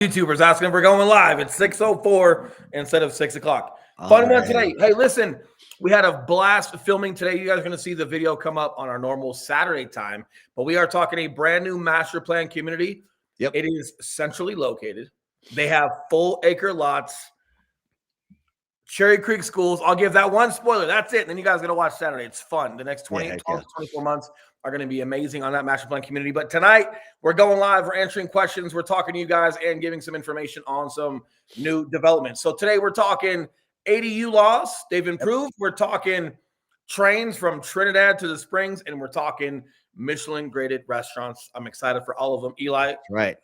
YouTubers asking if we're going live. It's 6:04 instead of 6 o'clock. Fun one today. Hey, listen, we had a blast filming today. You guys are going to see the video come up on our normal Saturday time, but we are talking a brand new master plan community. Yep. It is centrally located. They have full acre lots, Cherry Creek schools. I'll give that one spoiler. That's it. And then you guys are going to watch Saturday. It's fun. The next 12 to 24 months are going to be amazing on that master plan community. But tonight, we're going live. We're answering questions. We're talking to you guys and giving some information on some new developments. So today, we're talking ADU laws. They've improved. We're talking trains from Trinidad to the Springs, and we're talking Michelin-graded restaurants. I'm excited for all of them. Eli. Right.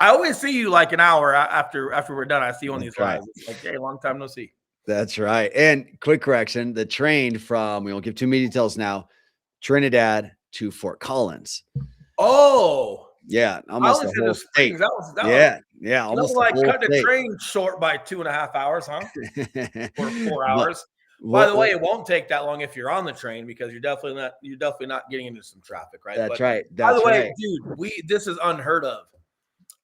I always see you like an hour after we're done. I see you on these lives. It's like, hey, long time no see. That's right. And quick correction, the train from, we won't give too many details now, Trinidad to Fort Collins. Oh. Yeah. Almost the whole state. Yeah. Almost like cutting the train short by 2.5 hours, huh? Or 4 hours. By the way, it won't take that long if you're on the train because you're definitely not getting into some traffic, right? That's right. By the way, dude, this is unheard of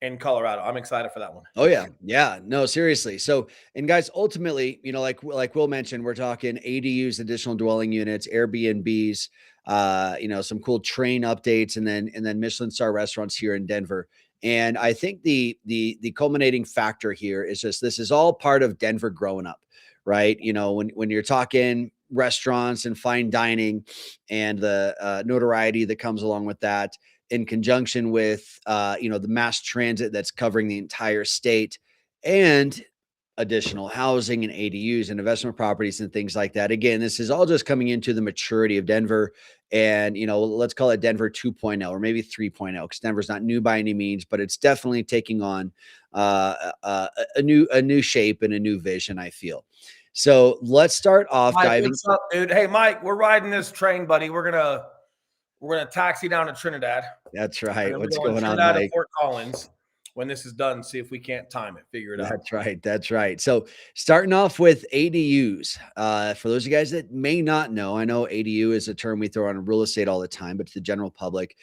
in Colorado. I'm excited for that one. Oh yeah. Yeah. No, seriously. So, and guys, ultimately, like Will mentioned, we're talking ADUs, additional dwelling units, Airbnbs, some cool train updates, and then Michelin star restaurants here in Denver. And I think the culminating factor here is just, this is all part of Denver growing up, right? When you're talking restaurants and fine dining and the notoriety that comes along with that, in conjunction with, the mass transit that's covering the entire state and additional housing and ADUs and investment properties and things like that. Again, this is all just coming into the maturity of Denver and, let's call it Denver 2.0 or maybe 3.0 because Denver's not new by any means, but it's definitely taking on a new shape and a new vision, I feel. So let's start off diving. What's up, dude? Hey, Mike, we're riding this train, buddy. We're gonna taxi down to Trinidad. That's right. What's going on, Trinidad Mike? And Fort Collins. When this is done, see if we can't time it. Figure it out. That's right. That's right. So starting off with ADUs. For those of you guys that may not know, I know ADU is a term we throw on real estate all the time, but to the general public,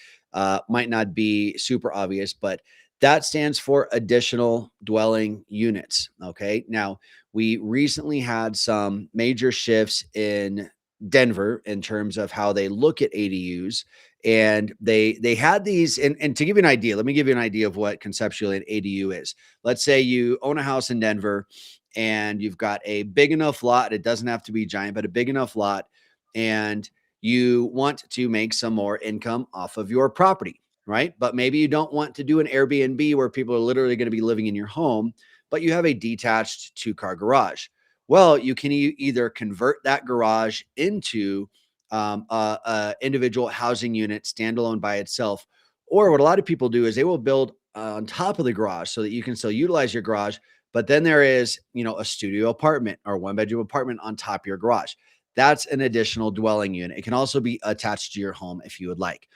might not be super obvious, but that stands for additional dwelling units. Okay. Now, we recently had some major shifts in Denver in terms of how they look at ADUs, and they had these, and to give you an idea, let me give you an idea of what conceptually an ADU is. Let's say you own a house in Denver and you've got a big enough lot. It doesn't have to be giant, but a big enough lot, and you want to make some more income off of your property, right? But maybe you don't want to do an Airbnb where people are literally going to be living in your home, but you have a detached 2-car garage. Well, you can either convert that garage into a individual housing unit standalone by itself, or what a lot of people do is they will build on top of the garage so that you can still utilize your garage, but then there is, a studio apartment or 1-bedroom apartment on top of your garage. That's an additional dwelling unit. It can also be attached to your home if you would like.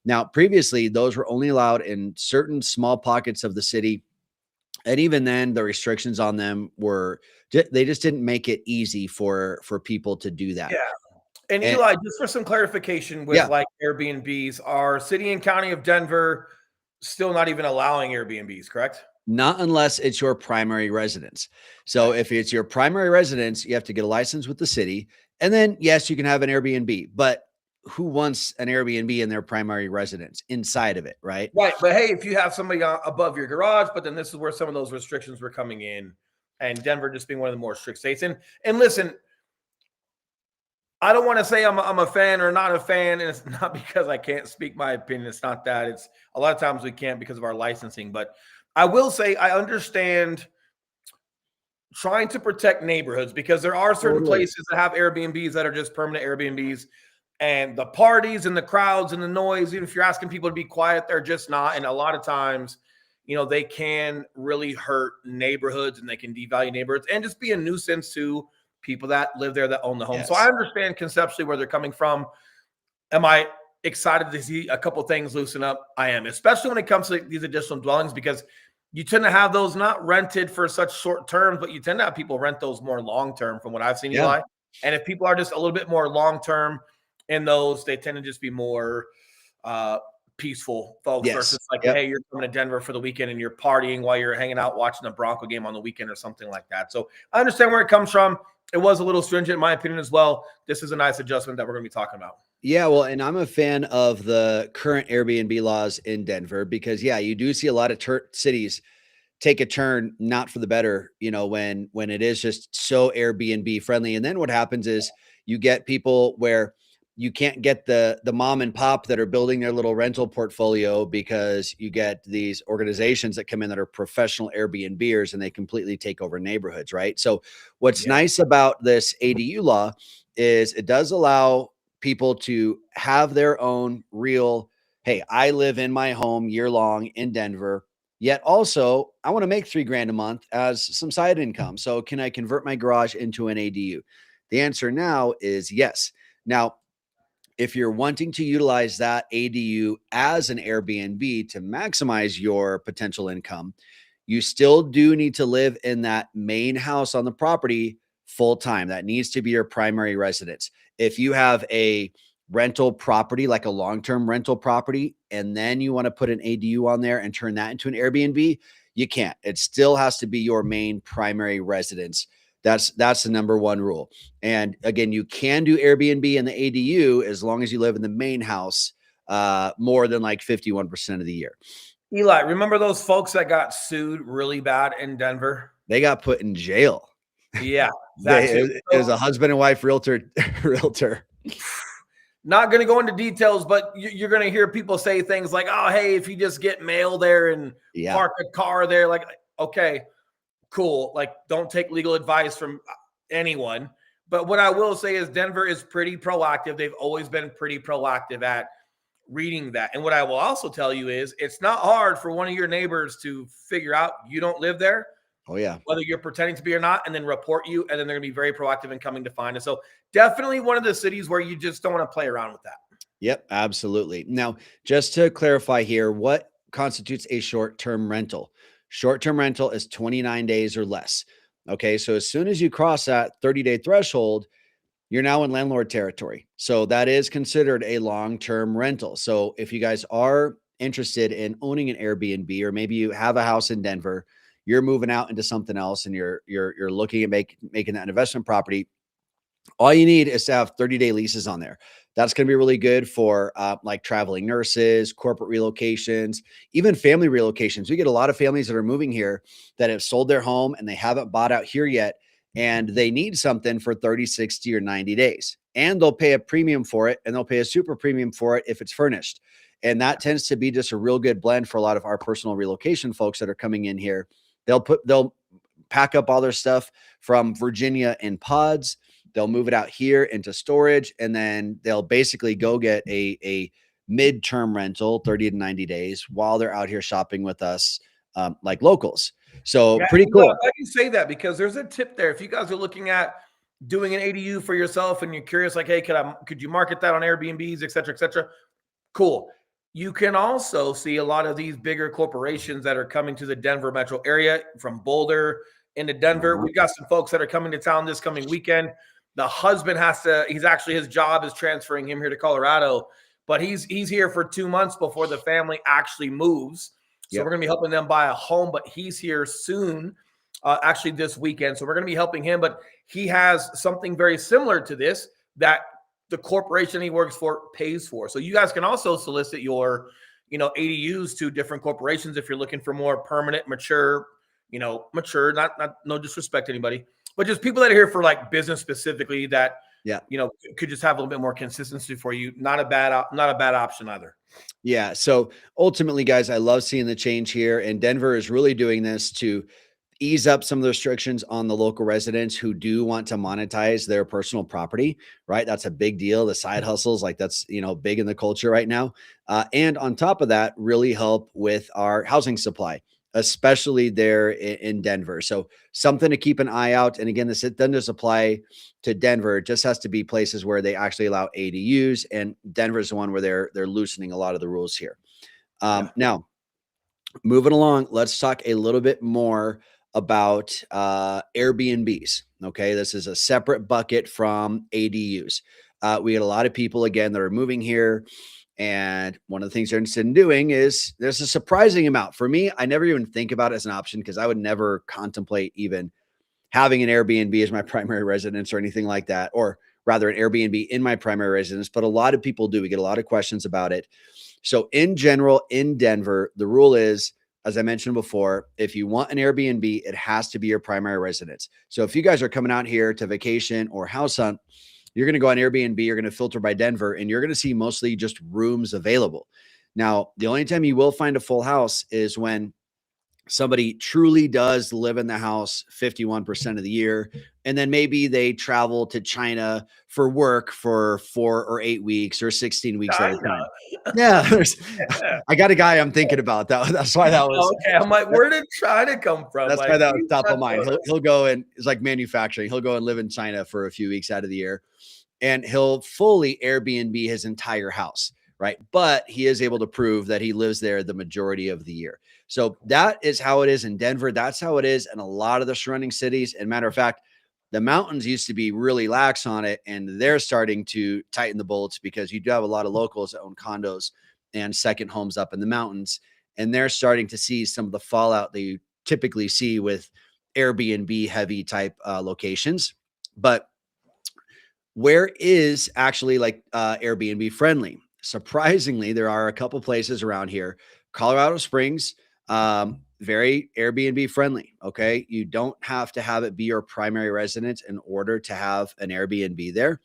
Now, previously, those were only allowed in certain small pockets of the city. And even then, the restrictions on them they just didn't make it easy for people to do that. Yeah. And Eli, just for some clarification with like Airbnbs, are city and county of Denver still not even allowing Airbnbs, correct? Not unless it's your primary residence. So if it's your primary residence, you have to get a license with the city. And then, yes, you can have an Airbnb, but who wants an Airbnb in their primary residence inside of it, right? Right. But hey, if you have somebody above your garage, but then this is where some of those restrictions were coming in, and Denver just being one of the more strict states. And listen, I don't want to say I'm a fan or not a fan, and it's not because I can't speak my opinion. It's not that. It's a lot of times we can't because of our licensing. But I will say I understand trying to protect neighborhoods because there are certain places that have Airbnbs that are just permanent Airbnbs. And the parties and the crowds and the noise, even if you're asking people to be quiet, they're just not. And a lot of times, they can really hurt neighborhoods and they can devalue neighborhoods and just be a nuisance to people that live there that own the home. Yes. So I understand conceptually where they're coming from. Am I excited to see a couple things loosen up? I am, especially when it comes to these additional dwellings, because you tend to have those not rented for such short terms, but you tend to have people rent those more long-term from what I've seen, Eli. And if people are just a little bit more long-term in those, they tend to just be more peaceful folks Yes. versus like, Yep. hey, you're coming to Denver for the weekend and you're partying while you're hanging out watching a Bronco game on the weekend or something like that. So I understand where it comes from. It was a little stringent in my opinion as well. This is a nice adjustment that we're going to be talking about. Yeah, well, and I'm a fan of the current Airbnb laws in Denver because, yeah, you do see a lot of cities take a turn not for the better, when it is just so Airbnb friendly. And then what happens is you get people where you can't get the mom and pop that are building their little rental portfolio because you get these organizations that come in that are professional Airbnbers and they completely take over neighborhoods, right? So what's nice about this ADU law is it does allow people to have their own real, hey, I live in my home year long in Denver. Yet also, I want to make $3,000 a month as some side income. So can I convert my garage into an ADU? The answer now is yes. Now, if you're wanting to utilize that ADU as an Airbnb to maximize your potential income, you still do need to live in that main house on the property full time. That needs to be your primary residence. If you have a rental property, like a long-term rental property, and then you want to put an ADU on there and turn that into an Airbnb, you can't. It still has to be your main primary residence. That's the number one rule. And again, you can do Airbnb in the ADU as long as you live in the main house more than like 51% of the year. Eli, remember those folks that got sued really bad in Denver? They got put in jail. Yeah, that too. It was a husband and wife realtor. Not going to go into details, but you're going to hear people say things like, oh, hey, if you just get mail there and park a car there, like, okay, cool. Like, don't take legal advice from anyone. But what I will say is Denver is pretty proactive. They've always been pretty proactive at reading that. And what I will also tell you is it's not hard for one of your neighbors to figure out you don't live there. Oh, yeah. Whether you're pretending to be or not, and then report you. And then they're going to be very proactive in coming to find us. So definitely one of the cities where you just don't want to play around with that. Yep, absolutely. Now, just to clarify here, what constitutes a short-term rental? Short-term rental is 29 days or less. Okay, so as soon as you cross that 30-day threshold, you're now in landlord territory. So that is considered a long-term rental. So if you guys are interested in owning an Airbnb, or maybe you have a house in Denver, you're moving out into something else and you're looking at making that an investment property, all you need is to have 30-day leases on there. That's going to be really good for like traveling nurses, corporate relocations, even family relocations. We get a lot of families that are moving here that have sold their home and they haven't bought out here yet. And they need something for 30, 60, or 90 days. And they'll pay a premium for it, and they'll pay a super premium for it if it's furnished. And that tends to be just a real good blend for a lot of our personal relocation folks that are coming in here. They'll pack up all their stuff from Virginia in pods. They'll move it out here into storage, and then they'll basically go get a midterm rental, 30 to 90 days, while they're out here shopping with us, like locals. So pretty cool. I can say that because there's a tip there. If you guys are looking at doing an ADU for yourself and you're curious, like, hey, could you market that on Airbnbs, et cetera, cool. You can also see a lot of these bigger corporations that are coming to the Denver metro area from Boulder into Denver. We've got some folks that are coming to town this coming weekend. The husband his job is transferring him here to Colorado, but he's here for 2 months before the family actually moves. So we're going to be helping them buy a home, but he's here soon, actually this weekend. So we're going to be helping him, but he has something very similar to this that the corporation he works for pays for. So you guys can also solicit your, ADUs to different corporations if you're looking for more permanent, mature, not no disrespect to anybody, but just people that are here for like business specifically that, could just have a little bit more consistency for you. Not a bad option either. Yeah. So ultimately, guys, I love seeing the change here, and Denver is really doing this to ease up some of the restrictions on the local residents who do want to monetize their personal property, right? That's a big deal. The side hustles, like that's, big in the culture right now. And on top of that, really help with our housing supply, especially there in Denver. So something to keep an eye out. And again, this doesn't just apply to Denver. It just has to be places where they actually allow ADUs, and Denver's the one where they're loosening a lot of the rules here. Now, moving along, let's talk a little bit more about Airbnbs. Okay, this is a separate bucket from ADUs. We get a lot of people again that are moving here And one of the things they're interested in doing is there's a surprising amount. For me, I never even think about it as an option because I would never contemplate even having an Airbnb as my primary residence or anything like that, or rather an Airbnb in my primary residence. But a lot of people do. We get a lot of questions about it. So in general, in Denver, the rule is, as I mentioned before, if you want an Airbnb, it has to be your primary residence. So if you guys are coming out here to vacation or house hunt, you're going to go on Airbnb, you're going to filter by Denver, and you're going to see mostly just rooms available. Now, the only time you will find a full house is when somebody truly does live in the house 51% of the year. And then maybe they travel to China for work for 4 or 8 weeks or 16 weeks at a time. Yeah. Yeah. I got a guy I'm thinking about that. That's why that was Okay. I'm like, where did China come from? That's Like, why that was top of mind. He'll go and it's like manufacturing. He'll go and live in China for a few weeks out of the year, and he'll fully Airbnb his entire house, right? But he is able to prove that he lives there the majority of the year. So that is how it is in Denver. That's how it is in a lot of the surrounding cities. And matter of fact, the mountains used to be really lax on it, and they're starting to tighten the bolts because you do have a lot of locals that own condos and second homes up in the mountains, and they're starting to see some of the fallout that you typically see with Airbnb heavy type locations. But where is actually like Airbnb friendly? Surprisingly, there are a couple places around here. Colorado Springs, very Airbnb friendly. Okay. You don't have to have it be your primary residence in order to have an Airbnb there.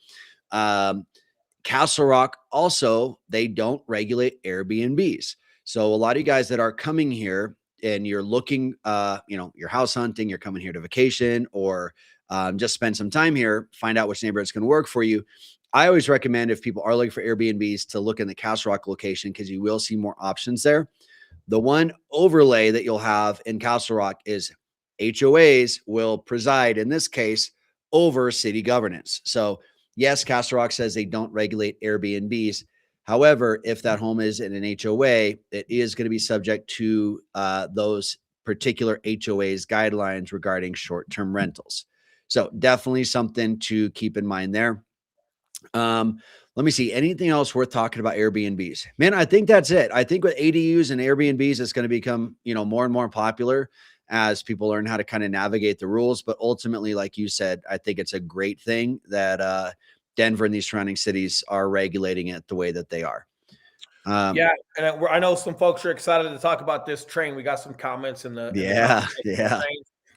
Castle Rock also, they don't regulate Airbnbs. So a lot of you guys that are coming here and you're looking, you're house hunting, you're coming here to vacation, or just spend some time here, find out which neighborhood's going to work for you. I always recommend, if people are looking for Airbnbs, to look in the Castle Rock location because you will see more options there. The one overlay that you'll have in Castle Rock is HOAs will preside, in this case, over city governance. So yes, Castle Rock says they don't regulate Airbnbs. However, if that home is in an HOA, it is going to be subject to those particular HOA's guidelines regarding short-term rentals. So definitely something to keep in mind there. Let me see. Anything else worth talking about Airbnbs? Man, I think that's it. I think with ADUs and Airbnbs, it's going to become, more and more popular as people learn how to kind of navigate the rules. But ultimately, like you said, I think it's a great thing that Denver and these surrounding cities are regulating it the way that they are. Yeah, and I know some folks are excited to talk about this train. We got some comments in the yeah.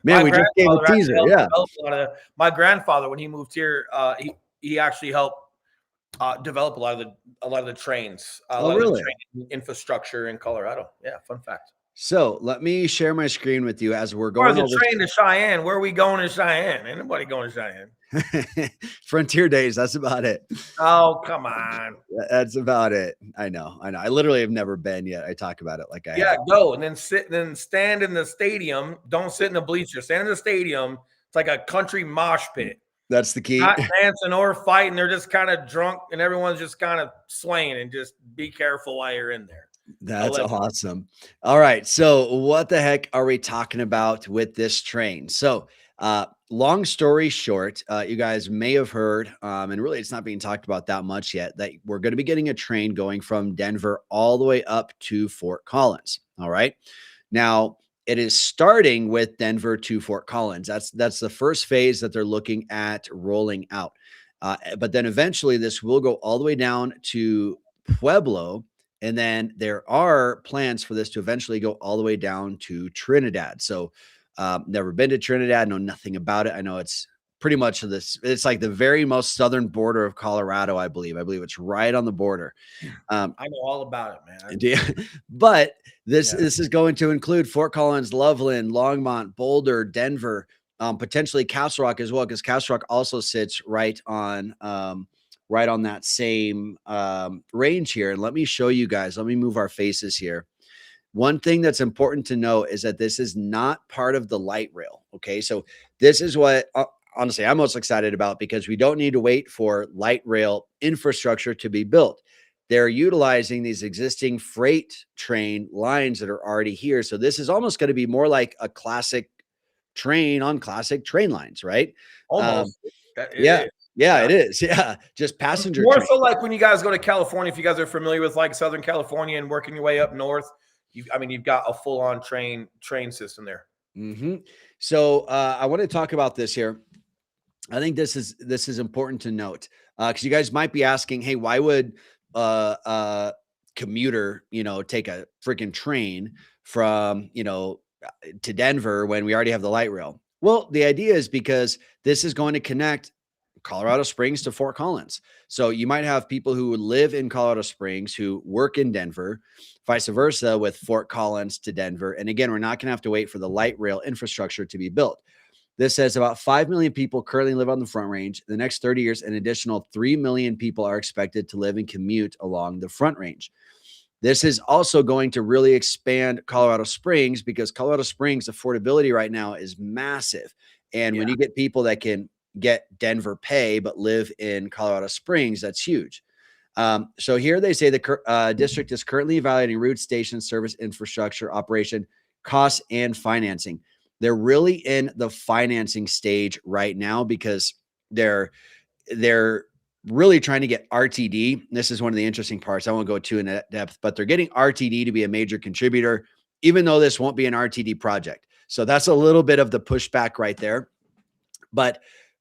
Man, we just gave a teaser. Yeah, my grandfather, when he moved here, he actually helped develop a lot of the trains. Really? Train infrastructure in Colorado. Yeah, fun fact. So let me share my screen with you as we're going. Or the train to Cheyenne. Where are we going to Cheyenne? Ain't nobody going to Cheyenne. Frontier days. That's about it. Oh, come on. That's about it. I know. I literally have never been yet. I talk about it like I have. Go and then stand in the stadium. Don't sit in the bleacher. Stand in the stadium. It's like a country mosh pit. That's the key. Not dancing or fighting. They're just kind of drunk and everyone's just kind of swaying, and just be careful while you're in there. That's awesome. All right. So what the heck are we talking about with this train? So long story short, you guys may have heard, and really it's not being talked about that much yet, that we're going to be getting a train going from Denver all the way up to Fort Collins. All right. Now, it is starting with Denver to Fort Collins. That's the first phase that they're looking at rolling out. But then eventually this will go all the way down to Pueblo. And then there are plans for this to eventually go all the way down to Trinidad. So never been to Trinidad, know nothing about it. I know it's pretty much this. It's like the very most southern border of Colorado, I believe. I believe it's right on the border. I know all about it, man. But this is going to include Fort Collins, Loveland, Longmont, Boulder, Denver, potentially Castle Rock as well, because Castle Rock also sits right on that same range here. And let me show you guys. Let me move our faces here. One thing that's important to know is that this is not part of the light rail. Okay, so this is what honestly I'm most excited about, because we don't need to wait for light rail infrastructure to be built. They're utilizing these existing freight train lines that are already here. So this is almost going to be more like a classic train on classic train lines, right? Almost. Yeah. Yeah, it is. Yeah, just passenger More train. so like when you guys go to California, if you guys are familiar with like Southern California and working your way up north, you've got a full on train system there. So I want to talk about this here. I think this is important to note because you guys might be asking, hey, why would commuter, take a freaking train from, to Denver when we already have the light rail? Well, the idea is because this is going to connect Colorado Springs to Fort Collins. So you might have people who live in Colorado Springs who work in Denver, vice versa with Fort Collins to Denver. And again, we're not going to have to wait for the light rail infrastructure to be built. This says about 5 million people currently live on the Front Range. In the next 30 years, an additional 3 million people are expected to live and commute along the Front Range. This is also going to really expand Colorado Springs because Colorado Springs affordability right now is massive. And when you get people that can get Denver pay but live in Colorado Springs, that's huge. So here they say the district is currently evaluating route, station, service, infrastructure, operation, costs, and financing. They're really in the financing stage right now because they're really trying to get RTD. This is one of the interesting parts. I won't go too in depth, but they're getting RTD to be a major contributor, even though this won't be an RTD project. So that's a little bit of the pushback right there. But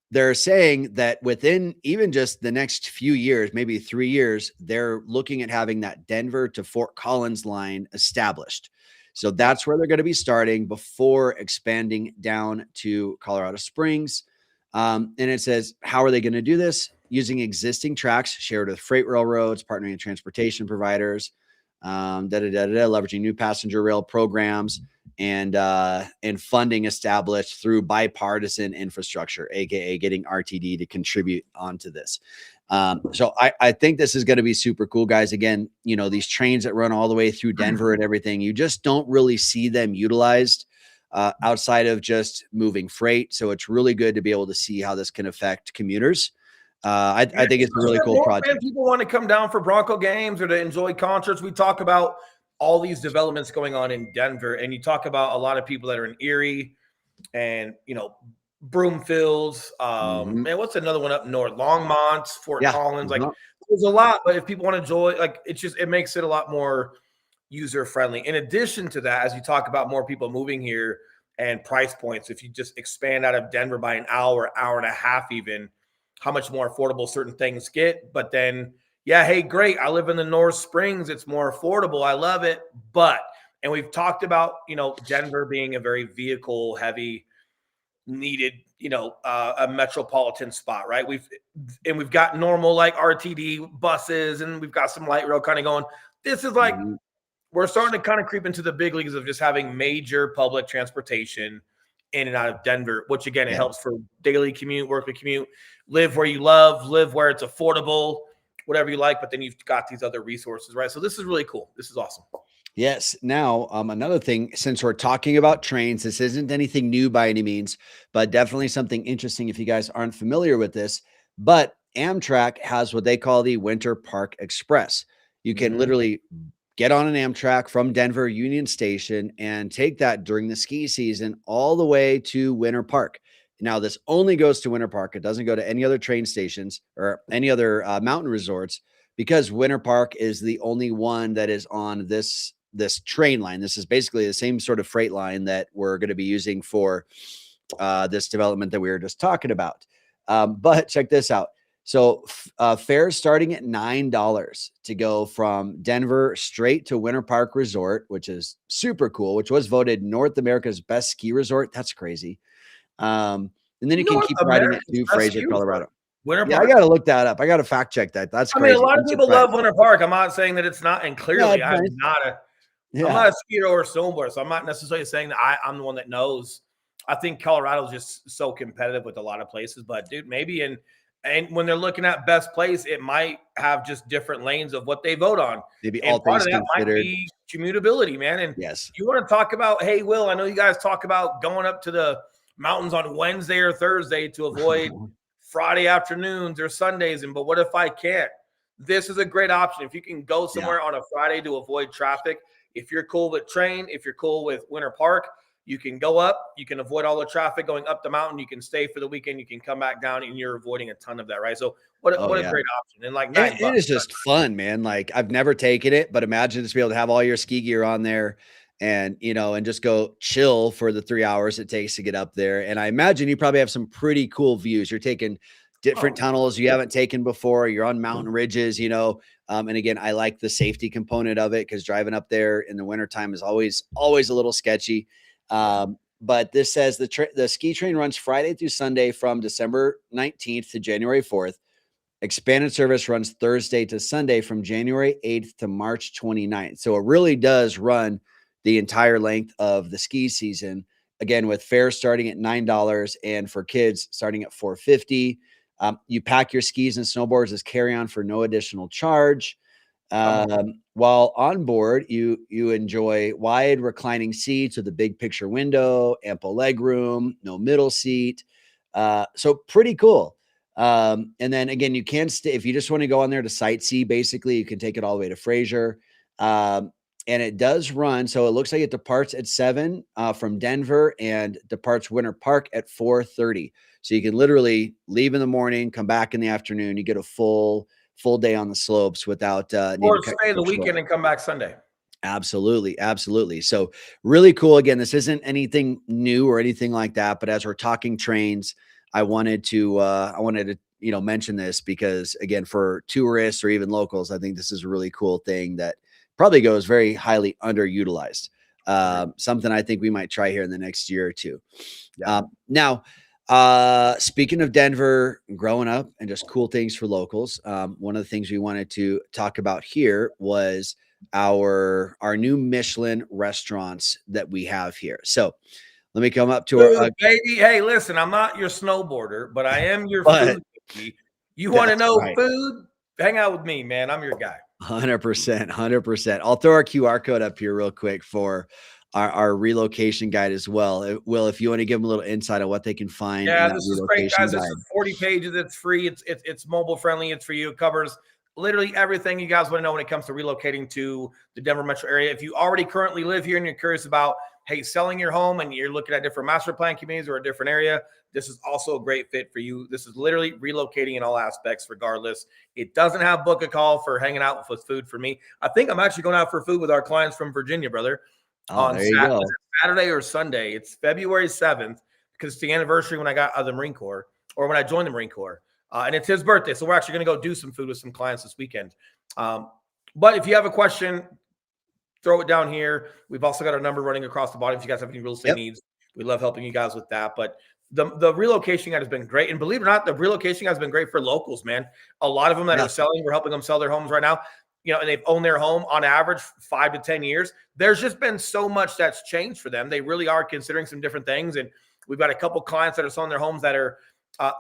they're saying that within even just the next few years, maybe 3 years, they're looking at having that Denver to Fort Collins line established. So that's where they're going to be starting before expanding down to Colorado Springs. And it says, how are they going to do this? Using existing tracks shared with freight railroads, partnering with transportation providers, leveraging new passenger rail programs, and funding established through bipartisan infrastructure, aka getting RTD to contribute onto this. So I think this is going to be super cool, guys. Again, these trains that run all the way through Denver and everything, you just don't really see them utilized outside of just moving freight. So it's really good to be able to see how this can affect commuters. I think it's a really cool project. People want to come down for Bronco games or to enjoy concerts. We talk about all these developments going on in Denver, and you talk about a lot of people that are in Erie and, Broomfields. Man, what's another one up north? Longmont, Fort Collins. Like, there's a lot, but if people want to enjoy, like, it makes it a lot more user friendly. In addition to that, as you talk about more people moving here and price points, if you just expand out of Denver by an hour and a half, even how much more affordable certain things get. But then, hey, great. I live in the North Springs. It's more affordable. I love it. And we've talked about, Denver being a very vehicle heavy needed, a metropolitan spot, right? We've got normal like RTD buses and we've got some light rail kind of going. This is like, we're starting to kind of creep into the big leagues of just having major public transportation in and out of Denver, which again, it helps for daily commute, work commute, live where you love, live where it's affordable, whatever you like. But then you've got these other resources, right? So this is really cool. This is awesome. Yes. Now, another thing, since we're talking about trains, this isn't anything new by any means, but definitely something interesting if you guys aren't familiar with this. But Amtrak has what they call the Winter Park Express. You can literally get on an Amtrak from Denver Union Station and take that during the ski season all the way to Winter Park. Now, this only goes to Winter Park. It doesn't go to any other train stations or any other mountain resorts because Winter Park is the only one that is on this train line. This is basically the same sort of freight line that we're going to be using for this development that we were just talking about. But check this out. So fares starting at $9 to go from Denver straight to Winter Park Resort, which is super cool, which was voted North America's best ski resort. That's crazy. And then you can keep riding it to Fraser, Colorado. Winter Park. Yeah, I got to look that up. I got to fact check that. That's crazy. I mean, a lot of people love Winter Park. I'm not saying that it's not, and clearly I'm not a skier or a snowboarder, so I'm not necessarily saying that I'm the one that knows. I think Colorado's just so competitive with a lot of places, but dude, maybe and when they're looking at best place, it might have just different lanes of what they vote on. Maybe all part things of that considered. might be commutability, man. And yes, you want to talk about, hey, Will, I know you guys talk about going up to the mountains on Wednesday or Thursday to avoid Friday afternoons or Sundays. But what if I can't? This is a great option. If you can go somewhere on a Friday to avoid traffic, if you're cool with train, if you're cool with Winter Park, You can go up, you can avoid all the traffic going up the mountain. You can stay for the weekend. You can come back down, and you're avoiding a ton of that, right? So what a great option. And like It $9. is just fun, man. Like I've never taken it, but imagine just be able to have all your ski gear on there and, and just go chill for the 3 hours it takes to get up there. And I imagine you probably have some pretty cool views. You're taking different tunnels you haven't taken before. You're on mountain ridges, and again, I like the safety component of it because driving up there in the wintertime is always a little sketchy. But this says the ski train runs Friday through Sunday from December 19th to January 4th. Expanded service runs Thursday to Sunday from January 8th to March 29th. So it really does run the entire length of the ski season. Again, with fares starting at $9 and for kids starting at $4.50. You pack your skis and snowboards as carry-on for no additional charge. While on board, you enjoy wide reclining seats with a big picture window, ample leg room, no middle seat. So pretty cool. And then again, you can stay if you just want to go on there to sightsee. Basically, you can take it all the way to Fraser. And it does run. So it looks like it departs at 7 from Denver and departs Winter Park at 4:30. So you can literally leave in the morning, come back in the afternoon. You get a full day on the slopes without or stay the weekend and come back Sunday. Absolutely. So really cool. Again, this isn't anything new or anything like that, but as we're talking trains, I wanted to mention this because again, for tourists or even locals, I think this is a really cool thing that probably goes very highly underutilized. Something I think we might try here in the next year or two. Yeah. Now, speaking of Denver growing up and just cool things for locals, one of the things we wanted to talk about here was our new Michelin restaurants that we have here. So let me come up to our baby. Hey, listen, I'm not your snowboarder, but I am your food baby. You want to know food? Hang out with me, man. I'm your guy. 100%. I'll throw our QR code up here real quick for our relocation guide as well. Will, if you want to give them a little insight on what they can find. Yeah, this is great, guys. This is 40 pages. It's free. It's mobile friendly. It's for you. It covers literally everything you guys want to know when it comes to relocating to the Denver metro area. If you already currently live here and you're curious about, hey, selling your home and you're looking at different master plan communities or a different area, this is also a great fit for you. This is literally relocating in all aspects, regardless. It doesn't have book a call for hanging out with food for me. I think I'm actually going out for food with our clients from Virginia, brother. On Saturday or Sunday. It's February 7th because it's the anniversary when I got out of the Marine Corps or when I joined the Marine Corps. And it's his birthday. So we're actually going to go do some food with some clients this weekend. But if you have a question, throw it down here. We've also got our number running across the bottom if you guys have any real estate needs. We love helping you guys with that. But the relocation guide has been great. And believe it or not, the relocation guide has been great for locals, man. A lot of them that are selling, we're helping them sell their homes right now. And they've owned their home on average 5 to 10 years. There's just been so much that's changed for them. They really are considering some different things. And we've got a couple clients that are selling their homes that are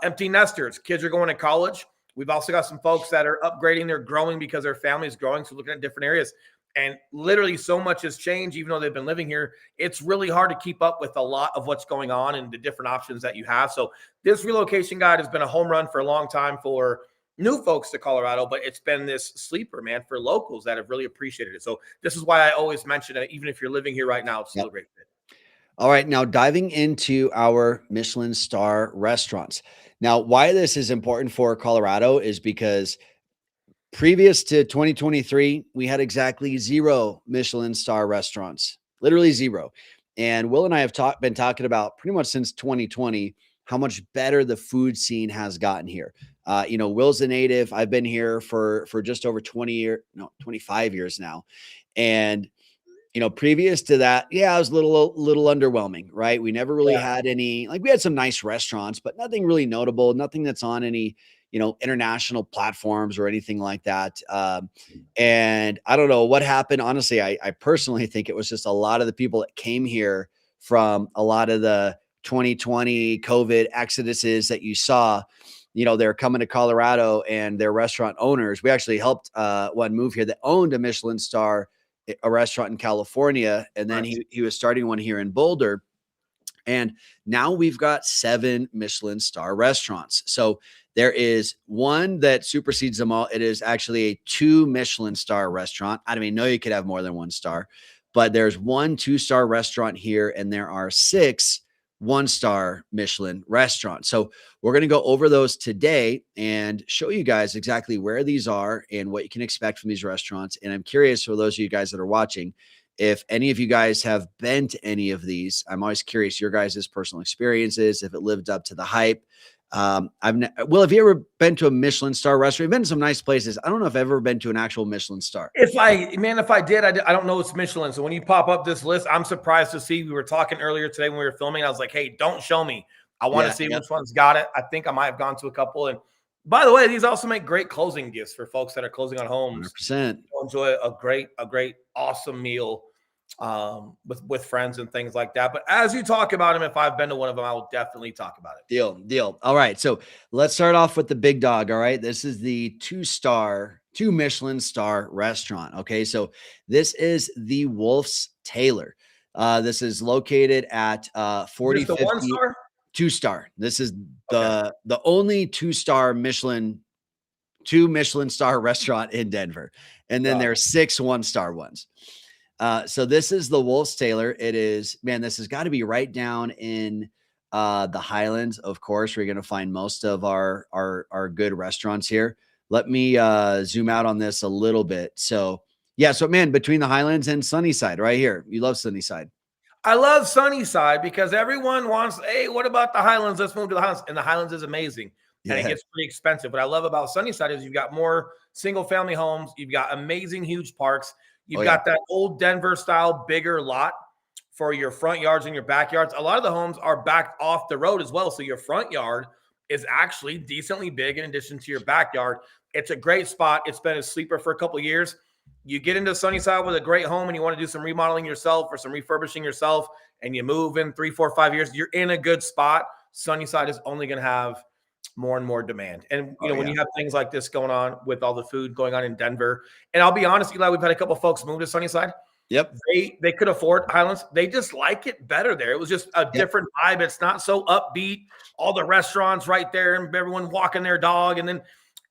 empty nesters. Kids are going to college. We've also got some folks that are upgrading. They're growing because their family is growing. So looking at different areas. And literally so much has changed, even though they've been living here. It's really hard to keep up with a lot of what's going on and the different options that you have. So this relocation guide has been a home run for a long time for new folks to Colorado, but it's been this sleeper, man, for locals that have really appreciated it. So this is why I always mention it. Even if you're living here right now, it's still a great fit. All right. Now diving into our Michelin star restaurants. Now, why this is important for Colorado is because previous to 2023, we had exactly 0 Michelin star restaurants, literally 0. And Will and I have been talking about pretty much since 2020, how much better the food scene has gotten here. Will's a native. I've been here for just over 25 years now. And, previous to that, it was a little underwhelming, right? We never really had any, we had some nice restaurants, but nothing really notable, nothing that's on any, international platforms or anything like that. And I don't know what happened. Honestly, I personally think it was just a lot of the people that came here from a lot of the 2020 COVID exoduses that you saw. They're coming to Colorado and their restaurant owners. We actually helped one move here that owned a Michelin star, a restaurant in California. And then he was starting one here in Boulder. And now we've got 7 Michelin star restaurants. So there is one that supersedes them all. It is actually a 2 Michelin star restaurant. I don't even know you could have more than 1 star, but there's 1 2-star restaurant here, and there are 6 1-star Michelin restaurants. So we're going to go over those today and show you guys exactly where these are and what you can expect from these restaurants. And I'm curious, for those of you guys that are watching, if any of you guys have been to any of these. I'm always curious your guys' personal experiences, if it lived up to the hype. Will, have you ever been to a Michelin star restaurant? You've been to some nice places. I don't know if I've ever been to an actual Michelin star. If I did, I don't know it's Michelin. So when you pop up this list, I'm surprised to see. We were talking earlier today when we were filming. I was like, hey, don't show me. I want to see which one's got it. I think I might have gone to a couple. And by the way, these also make great closing gifts for folks that are closing on homes. 100%. Enjoy a great, awesome meal with friends and things like that. But as you talk about them, if I've been to one of them, I will definitely talk about it. Deal. All right. So let's start off with the big dog. All right. This is the 2 Michelin star restaurant. Okay. So this is the Wolf's Taylor. This is located at 4050 1-star? 2-star. This is the only 2-star Michelin star restaurant in Denver. And then there are 6 1-star ones. So this is the Wolf's Taylor. It is, man, this has got to be right down in the Highlands. Of course, we're going to find most of our good restaurants here. Let me zoom out on this a little bit. So yeah, so man, between the Highlands and Sunnyside right here. You love Sunnyside. I love Sunnyside because everyone wants, hey, what about the Highlands? Let's move to the Highlands. And the Highlands is amazing. And it gets pretty expensive. What I love about Sunnyside is you've got more single family homes. You've got amazing, huge parks. You've got that old Denver style, bigger lot for your front yards and your backyards. A lot of the homes are backed off the road as well. So your front yard is actually decently big in addition to your backyard. It's a great spot. It's been a sleeper for a couple of years. You get into Sunnyside with a great home and you want to do some remodeling yourself or some refurbishing yourself, and you move in 3, 4, 5 years, you're in a good spot. Sunnyside is only going to have more and more demand. And, when you have things like this going on with all the food going on in Denver, and I'll be honest, Eli, we've had a couple of folks move to Sunnyside. Yep. They could afford Highlands. They just like it better there. It was just a different vibe. It's not so upbeat. All the restaurants right there and everyone walking their dog. And then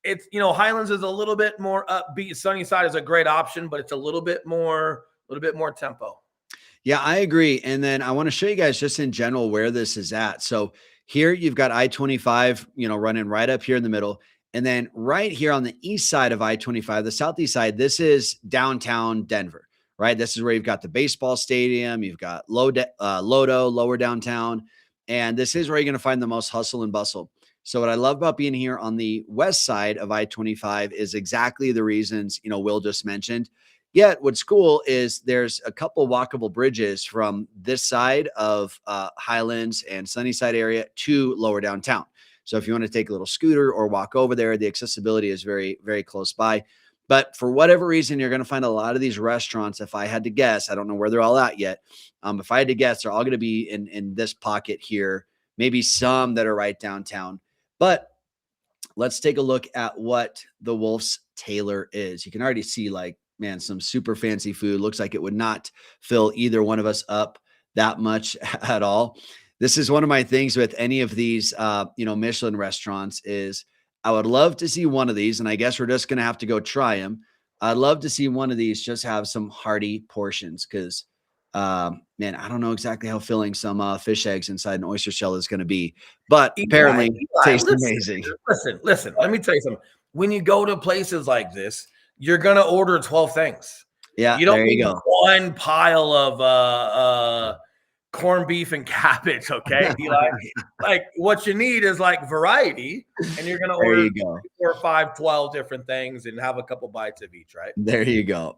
it's, Highlands is a little bit more upbeat. Sunnyside is a great option, but it's a little bit more tempo. Yeah, I agree. And then I want to show you guys just in general where this is at. So here you've got I-25, running right up here in the middle. And then right here on the east side of I-25, the southeast side, this is downtown Denver, right? This is where you've got the baseball stadium. You've got Lodo, lower downtown. And this is where you're going to find the most hustle and bustle. So what I love about being here on the west side of I-25 is exactly the reasons, Will just mentioned. Yet what's cool is there's a couple walkable bridges from this side of Highlands and Sunnyside area to lower downtown. So if you want to take a little scooter or walk over there, the accessibility is very, very close by. But for whatever reason, you're going to find a lot of these restaurants. If I had to guess, I don't know where they're all at yet. If I had to guess, they're all going to be in this pocket here, maybe some that are right downtown. But let's take a look at what the Wolf's Taylor is. You can already see, man, some super fancy food. Looks like it would not fill either one of us up that much at all. This is one of my things with any of these, Michelin restaurants is I would love to see one of these, and I guess we're just going to have to go try them. I'd love to see one of these just have some hearty portions because, man, I don't know exactly how filling some fish eggs inside an oyster shell is going to be, but apparently it tastes amazing. Listen, let me tell you something. When you go to places like this, you're going to order 12 things. Yeah, you don't need one pile of corned beef and cabbage, okay? Like what you need is variety, and you're going to order 4, 5, 12 different things and have a couple bites of each, right? There you go.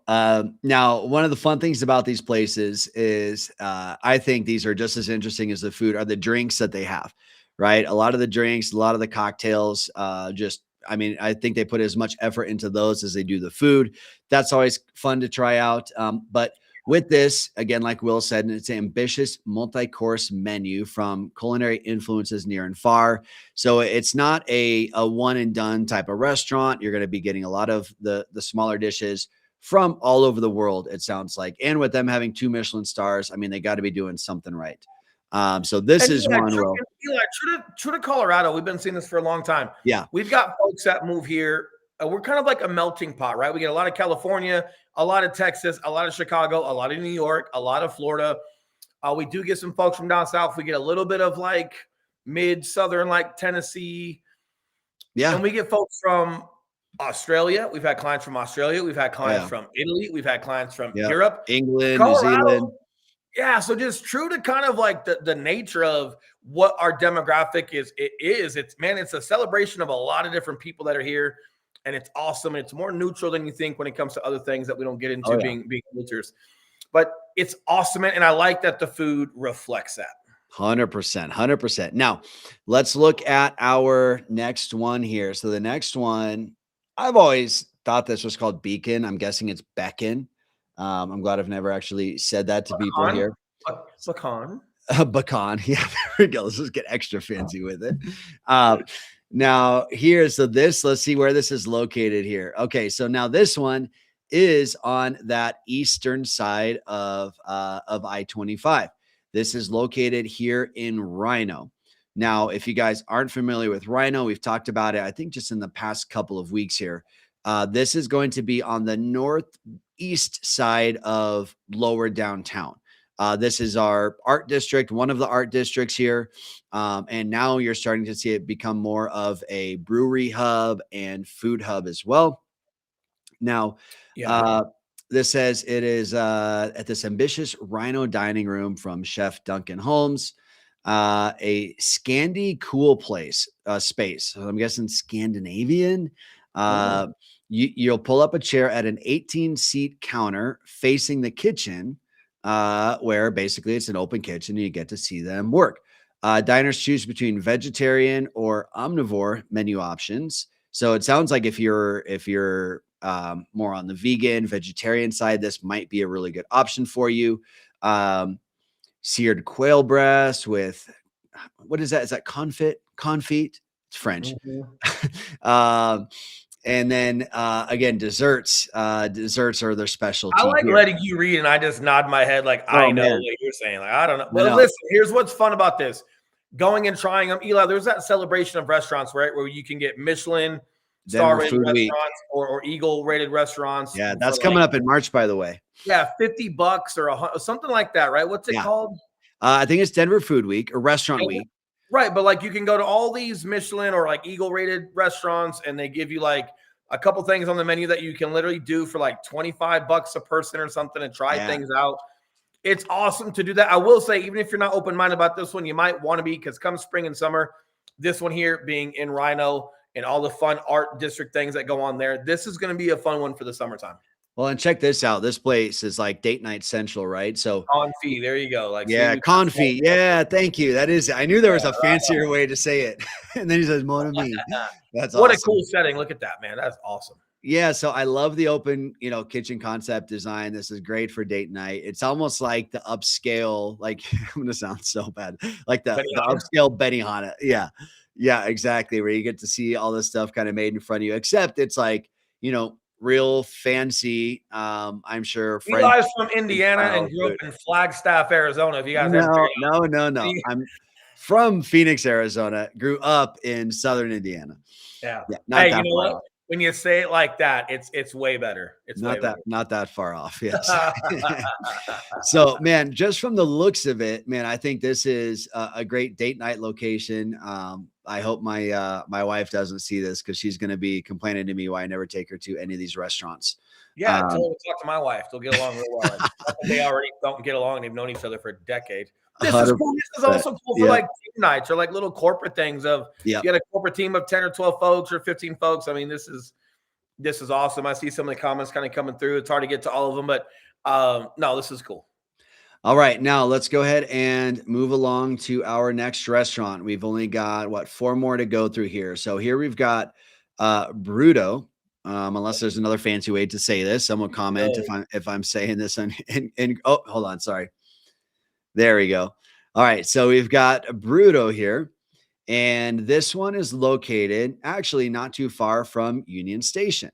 Now, one of the fun things about these places is I think these are just as interesting as the food are the drinks that they have, right? A lot of the drinks, a lot of the cocktails, I think they put as much effort into those as they do the food. That's always fun to try out. But with this, again, like Will said, it's an ambitious multi-course menu from culinary influences near and far. So it's not a one and done type of restaurant. You're going to be getting a lot of the smaller dishes from all over the world, it sounds like. And with them having 2 Michelin stars, they got to be doing something right. So this is one. True to Colorado. We've been seeing this for a long time. Yeah. We've got folks that move here we're kind of like a melting pot, right? We get a lot of California, a lot of Texas, a lot of Chicago, a lot of New York, a lot of Florida. We do get some folks from down south. We get a little bit of like mid-southern, like Tennessee. Yeah. And we get folks from Australia. We've had clients from Australia. We've had clients from Italy. We've had clients from Europe. England, Colorado, New Zealand. Yeah, so just true to kind of like the nature of what our demographic is. It's a celebration of a lot of different people that are here, and it's awesome. And it's more neutral than you think when it comes to other things that we don't get into being realtors. But it's awesome, and I like that the food reflects that. 100%, 100%. Now, let's look at our next one here. So the next one, I've always thought this was called Beacon. I'm guessing it's Beacon. I'm glad I've never actually said that to people here. Pecan. Pecan. Yeah, there we go. Let's just get extra fancy with it. Now let's see where this is located here. Okay, so now this one is on that eastern side of I-25. This is located here in Rhino. Now, if you guys aren't familiar with Rhino, we've talked about it, I think, just in the past couple of weeks here. This is going to be on the northeast side of lower downtown. This is our art district, one of the art districts here. And now you're starting to see it become more of a brewery hub and food hub as well. Now, this says it is at this ambitious Rhino dining room from Chef Duncan Holmes, a Scandi cool place space. So I'm guessing Scandinavian. You'll pull up a chair at an 18-seat counter facing the kitchen, where basically it's an open kitchen and you get to see them work. Diners choose between vegetarian or omnivore menu options. So it sounds like if you're more on the vegan, vegetarian side, this might be a really good option for you. Seared quail breast with, what is that? Is that confit? It's French. And then again, desserts. Desserts are their specialty. I like letting you read, and I just nod my head like I know what you're saying. Like I don't know. Well, listen, here's what's fun about this: going and trying them. Eli, there's that celebration of restaurants, right, where you can get Michelin star rated restaurants or Eagle rated restaurants. Yeah, that's coming up in March, by the way. Yeah, $50 or something like that, right? What's it called? I think it's Denver Food Week or Restaurant Week. Right, but like you can go to all these Michelin or like Eagle rated restaurants, and they give you like a couple things on the menu that you can literally do for like $25 a person or something and try things out. It's awesome to do that. I will say, even if you're not open-minded about this one, you might want to be, because come spring and summer, this one here being in Rhino and all the fun art district things that go on there, this is going to be a fun one for the summertime. Well, and check this out. This place is like date night central, right? So confit, there you go. Like confit. Yeah, thank you. That is. I knew there was a fancier way to say it. And then he says, "Mon ami." That's what awesome. A cool setting. Look at that, man. That's awesome. Yeah, so I love the open, kitchen concept design. This is great for date night. It's almost like the upscale, like I'm going to sound so bad, like the upscale Benihana. Yeah, exactly. Where you get to see all this stuff kind of made in front of you, except it's like, real fancy. I'm sure. Eli's from Indiana and grew up in Flagstaff, Arizona. If you guys no. I'm from Phoenix, Arizona. Grew up in Southern Indiana. Yeah. Hey, you know what? When you say it like that, it's way better. It's not that far off. Yes. So, man, just from the looks of it, man, I think this is a great date night location. I hope my wife doesn't see this, because she's going to be complaining to me why I never take her to any of these restaurants. Yeah, talk to my wife. They'll get along real well. They already don't get along. They've known each other for a decade. This is cool. This is also cool for like team nights or like little corporate things of you got a corporate team of 10 or 12 folks or 15 folks. I mean, this is awesome. I see some of the comments kind of coming through. It's hard to get to all of them, but no, this is cool. All right, now let's go ahead and move along to our next restaurant. We've only got 4 more to go through here. So here we've got Bruto. Unless there's another fancy way to say this, someone comment if I'm saying this and oh, hold on, sorry. There we go. All right, so we've got Bruto here, and this one is located actually not too far from Union Station.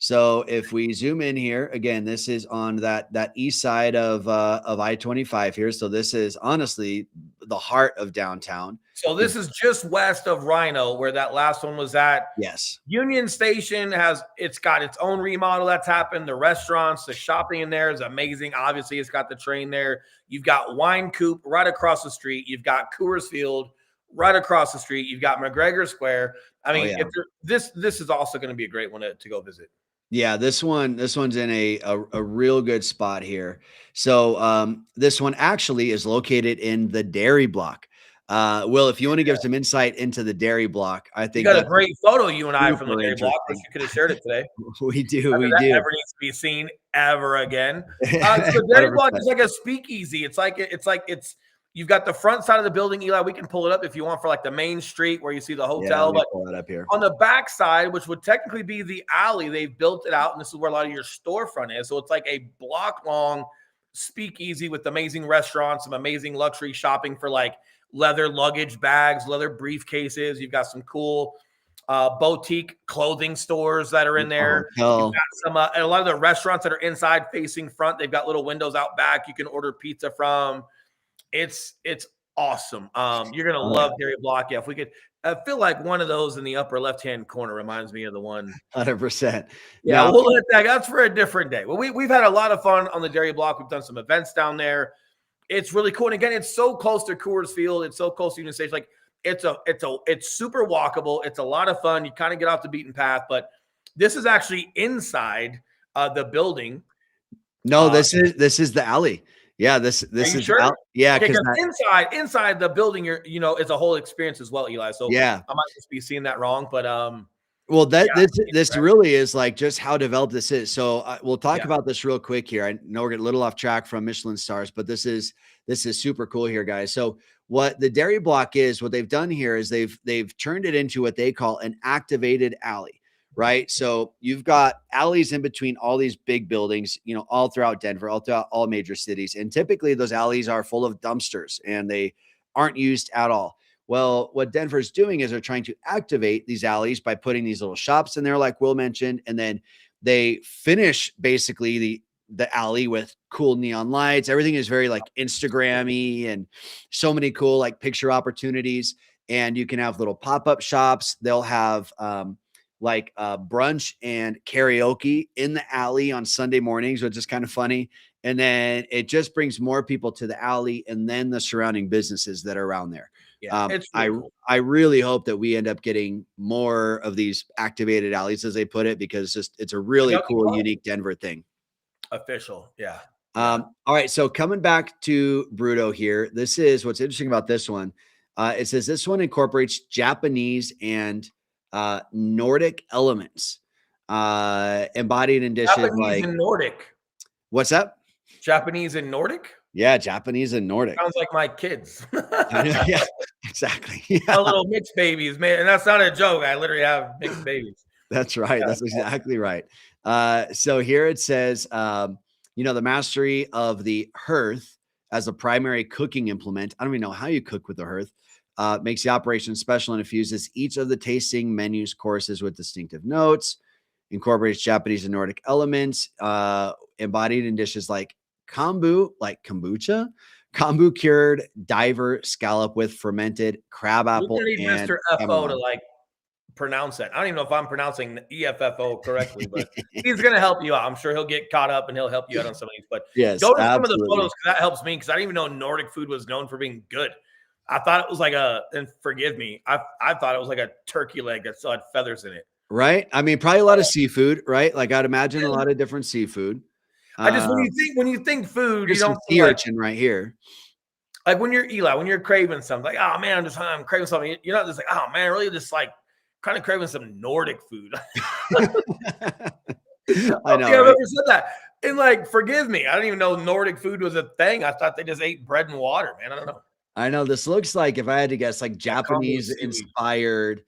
So if we zoom in here again, this is on that east side of I-25 here. So this is honestly the heart of downtown. So this is just west of Rhino, where that last one was at. Yes. Union Station it's got its own remodel that's happened. The restaurants, the shopping in there is amazing. Obviously, it's got the train there. You've got Wine Coop right across the street. You've got Coors Field right across the street. You've got McGregor Square. I mean, this is also going to be a great one to go visit. Yeah, this one's in a real good spot here. So this one actually is located in the Dairy Block. Will, if you want to give some insight into the Dairy Block, I think you got a great photo, you and I, from the Dairy Block. Wish you could have shared it today. We do. That never needs to be seen ever again. So Dairy Block is like a speakeasy. It's you've got the front side of the building, Eli. We can pull it up if you want for like the main street where you see the hotel. But pull it up here. On the back side, which would technically be the alley, they've built it out, and this is where a lot of your storefront is. So it's like a block long speakeasy with amazing restaurants, some amazing luxury shopping for like leather luggage bags, leather briefcases. You've got some cool boutique clothing stores that are in there. You've got some and a lot of the restaurants that are inside facing front, they've got little windows out back you can order pizza from. It's awesome. You're gonna love Dairy Block. Yeah, if we could, I feel like one of those in the upper left-hand corner reminds me of the one. 100%. Yeah, we'll let that. That's for a different day. Well, we've had a lot of fun on the Dairy Block. We've done some events down there. It's really cool. And again, it's so close to Coors Field. It's so close to Union Station. Like it's super walkable. It's a lot of fun. You kind of get off the beaten path, but this is actually inside the building. No, this is the alley. Yeah, this is sure? Yeah, because inside the building, it's a whole experience as well, Eli. So yeah, I might just be seeing that wrong, but well, this really is like just how developed this is. So we'll talk about this real quick here. I know we're getting a little off track from Michelin stars, but this is super cool here, guys. So what the Dairy Block is, what they've done here is they've turned it into what they call an activated alley. Right. So you've got alleys in between all these big buildings, all throughout Denver, all throughout all major cities. And typically those alleys are full of dumpsters and they aren't used at all. Well, what Denver's doing is they're trying to activate these alleys by putting these little shops in there, like Will mentioned. And then they finish basically the alley with cool neon lights. Everything is very like Instagram-y and so many cool like picture opportunities. And you can have little pop-up shops. They'll have, brunch and karaoke in the alley on Sunday mornings, which is kind of funny. And then it just brings more people to the alley and then the surrounding businesses that are around there. Yeah, cool. I really hope that we end up getting more of these activated alleys, as they put it, because it's a really cool, unique Denver thing. Official. Yeah. All right. So coming back to Bruto here, this is what's interesting about this one. It says this one incorporates Japanese and Nordic elements embodied in dishes. Japanese and Nordic. What's that? Japanese and Nordic? Yeah, Japanese and Nordic. Sounds like my kids. Yeah, exactly. Yeah. My little mixed babies, man. And that's not a joke. I literally have mixed babies. That's right. Yeah, that's exactly right. So here it says, the mastery of the hearth as a primary cooking implement. I don't even know how you cook with the hearth. Makes the operation special and infuses each of the tasting menus courses with distinctive notes, incorporates Japanese and Nordic elements, embodied in dishes like kombu, like kombucha, kombu cured diver scallop with fermented crab apple. You need Mr. FO to pronounce that. I don't even know if I'm pronouncing EFFO correctly, but he's going to help you out. I'm sure he'll get caught up and he'll help you out on some of these. But yes, go to some of the photos because that helps me because I didn't even know Nordic food was known for being good. I thought it was like and forgive me, I thought it was like a turkey leg that still had feathers in it. Right. I mean, probably a lot of seafood, right? Like I'd imagine a lot of different seafood. I just when you think food, you don't sea urchin right here. Like when you're craving something, like, oh man, I'm craving something. You're not just like, oh man, really just like kind of craving some Nordic food. I know. I've never said that. And forgive me, I didn't even know Nordic food was a thing. I thought they just ate bread and water, man. I don't know. I know this looks like, if I had to guess, like Japanese inspired,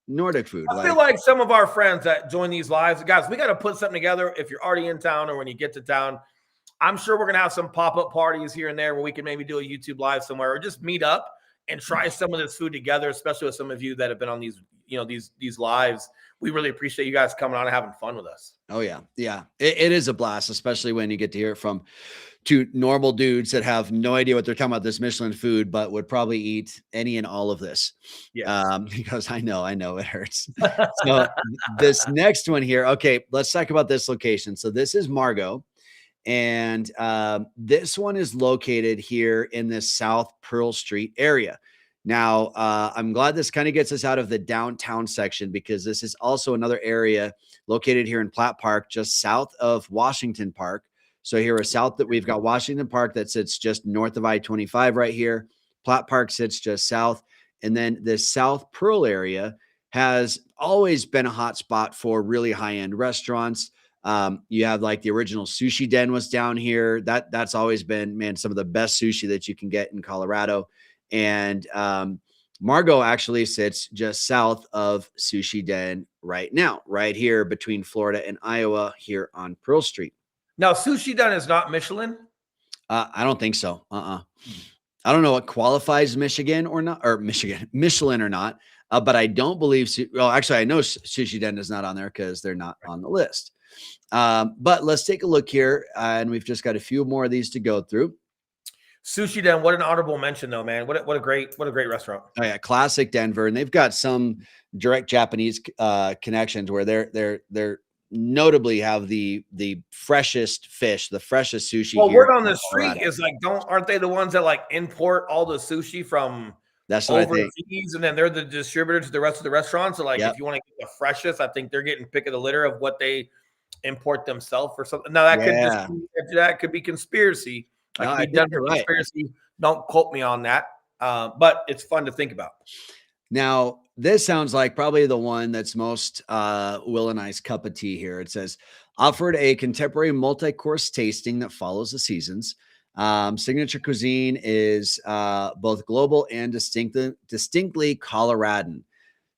Nordic food. I feel like some of our friends that join these lives, guys, we got to put something together. If you're already in town or when you get to town, I'm sure we're going to have some pop-up parties here and there where we can maybe do a YouTube live somewhere or just meet up and try some of this food together, especially with some of you that have been on these these lives. We really appreciate you guys coming on and having fun with us. Oh yeah. Yeah. It is a blast, especially when you get to hear it from two normal dudes that have no idea what they're talking about this Michelin food, but would probably eat any and all of this. Yes. Because I know it hurts. So this next one here. Okay. Let's talk about this location. So this is Margot. And this one is located here in this South Pearl Street area. Now, I'm glad this kind of gets us out of the downtown section, because this is also another area located here in Platt Park, just south of Washington Park. So here we're south that we've got Washington Park that sits just north of I-25 right here. Platt Park sits just south. And then the South Pearl area has always been a hot spot for really high-end restaurants. You have like the original Sushi Den was down here. That's always been, man, some of the best sushi that you can get in Colorado. And Margot actually sits just south of Sushi Den right now, right here between Florida and Iowa here on Pearl Street. Now, Sushi Den is not Michelin? I don't think so. I don't know what qualifies Michelin or not, but I don't believe, well, actually, I know Sushi Den is not on there because they're not on the list. But let's take a look here, and we've just got a few more of these to go through. Sushi Den, what an honorable mention, though, man. What a great restaurant. Oh yeah, classic Denver, and they've got some direct Japanese connections where they're notably have the freshest fish, the freshest sushi. Well, here word on the Colorado. street is like, aren't they the ones that like import all the sushi from That's what I think. overseas, and then they're the distributor to the rest of the restaurants? So like, Yep. if you want to get the freshest, I think they're getting pick of the litter of what they import themselves or something. Now that could be conspiracy. No, That I could be think done you're for right. conspiracy. Don't quote me on that. But it's fun to think about. Now, this sounds like probably the one that's most Will and I's cup of tea here. It says, offered a contemporary multi-course tasting that follows the seasons. Signature cuisine is both global and distinctly Coloradan,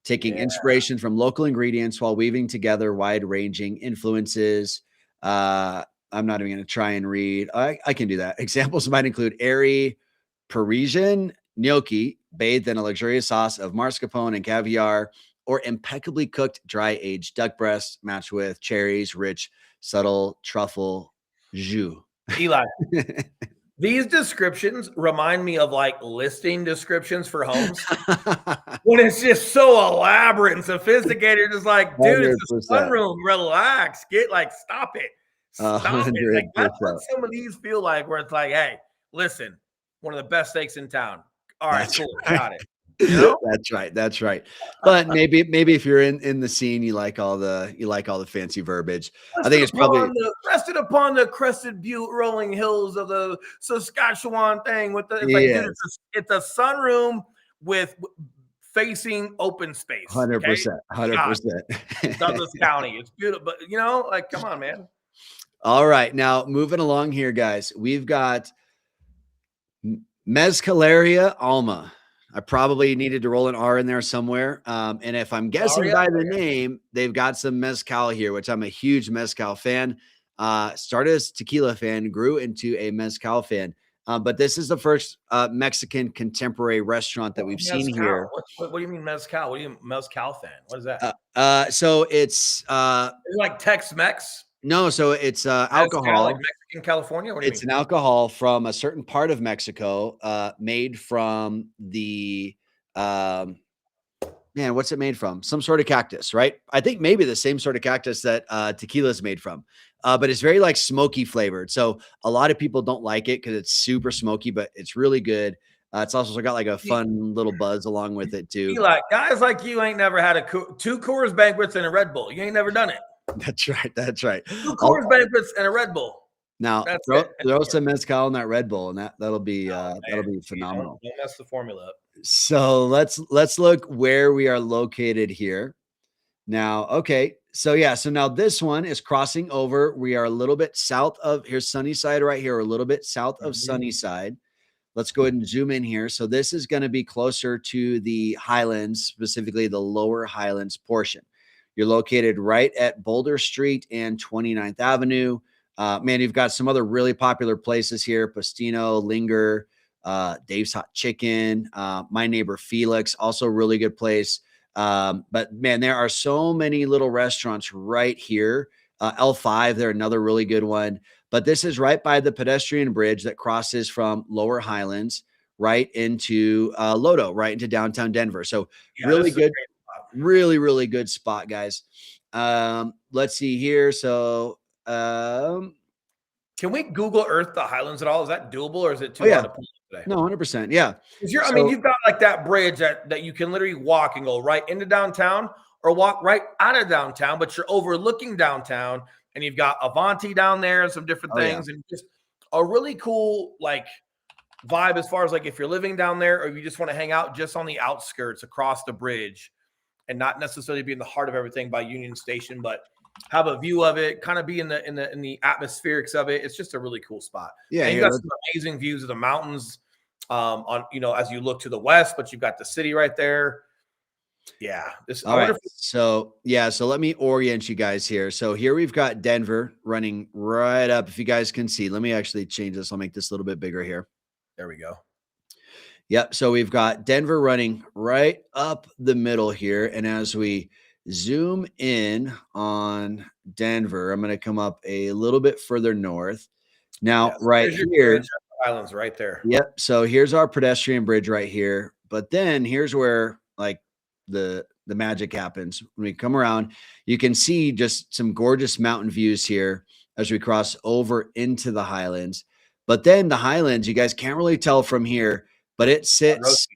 taking inspiration from local ingredients while weaving together wide-ranging influences. I'm not even going to try and read. I can do that. Examples might include airy Parisian gnocchi bathed in a luxurious sauce of mascarpone and caviar, or impeccably cooked dry-aged duck breast matched with cherries, rich, subtle truffle jus. Eli, these descriptions remind me of like listing descriptions for homes when it's just so elaborate and sophisticated. It's like, dude, it's a 100%. sunroom. Relax. Stop it. Stop it. Like, that's what 100%. some of these feel like, where it's like, hey, listen, one of the best steaks in town. All right, That's cool. right. Got it. You know? That's right. But maybe if you're in the scene, you like all the fancy verbiage. I think it's probably rested upon the crested butte rolling hills of the Saskatchewan thing with the dude, it's a sunroom with facing open space. 100%. Douglas County. It's beautiful, but like, come on, man. All right, now moving along here, guys. We've got Mezcaleria Alma. I probably needed to roll an R in there somewhere. And if I'm guessing by the name, they've got some mezcal here, which I'm a huge mezcal fan. Started as tequila fan, grew into a mezcal fan. But this is the first Mexican contemporary restaurant that we've seen here. What do you mean mezcal? What do you mean mezcal fan? What is that? So it's like Tex-Mex? No, so it's alcohol. Like Mexican California? What do you mean? It's an alcohol from a certain part of Mexico, made from the what's it made from? Some sort of cactus, right? I think maybe the same sort of cactus that tequila is made from. But it's very like smoky flavored. So a lot of people don't like it because it's super smoky, but it's really good. It's also got like a fun little buzz along with it too. Guys like you ain't never had two Coors Banquets and a Red Bull. You ain't never done it. That's right. 2 Coors Banquets and a Red Bull. Now throw some mezcal in that Red Bull, and that'll be phenomenal. Don't mess the formula up. So let's look where we are located here. Now, okay. So now this one is crossing over. We are a little bit south of here's Sunnyside right here, a little bit south of Sunnyside. Let's go ahead and zoom in here. So this is going to be closer to the Highlands, specifically the lower Highlands portion. You're located right at Boulder Street and 29th Avenue. Man, you've got some other really popular places here. Postino, Linger, Dave's Hot Chicken, My Neighbor Felix, also a really good place. But man, there are so many little restaurants right here. L5, they're another really good one. But this is right by the pedestrian bridge that crosses from Lower Highlands right into Lodo, right into downtown Denver. So Yeah, really this is a good, great spot. really good spot, guys. Let's see here. So Can we Google Earth the Highlands at all? Is that doable, or is it oh too yeah, hard to pull today? no, 100%. Yeah. I mean, So you've got like that bridge that you can literally walk and go right into downtown or walk right out of downtown, but you're overlooking downtown and you've got Avanti down there and some different oh yeah, things and just a really cool like vibe as far as like if you're living down there or you just want to hang out just on the outskirts across the bridge and not necessarily be in the heart of everything by Union Station, but have a view of it, kind of be in the atmospherics of it. It's just a really cool spot. yeah. And you Here, got some amazing views of the mountains on as you look to the west, but you've got the city right there. Yeah. all right. So yeah, so let me orient you guys here. So here we've got Denver running right up. If you guys can see, let me actually change this. I'll make this a little bit bigger here. There we go. Yep. So we've got Denver running right up the middle here. And as we zoom in on Denver, I'm going to come up a little bit further north. Now, Yeah, so right here. Islands right there. Yep. So here's our pedestrian bridge right here. But then here's where like the magic happens. When we come around, you can see just some gorgeous mountain views here as we cross over into the Highlands. But then the Highlands, you guys can't really tell from here, but it sits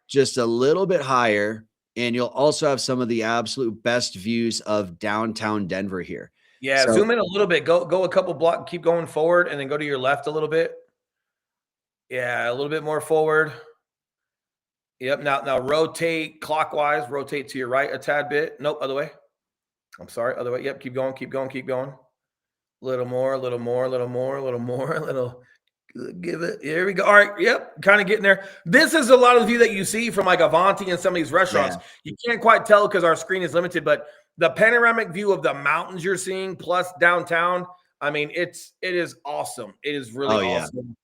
just a little bit higher. And you'll also have some of the absolute best views of downtown Denver here. Yeah, So, zoom in a little bit. Go a couple blocks, keep going forward, and then go to your left a little bit. Yeah, a little bit more forward. Yep. Now rotate clockwise. Rotate to your right a tad bit. Nope, other way. I'm sorry, other way. Yep, keep going, keep going, keep going. A little more, a little more, a little more, a little more, a little. Give it. Here we go. All right. Yep. Kind of getting there. This is a lot of the view that you see from like Avanti and some of these restaurants. yeah. You can't quite tell because our screen is limited, but the panoramic view of the mountains you're seeing plus downtown. I mean, it is awesome. It is really awesome.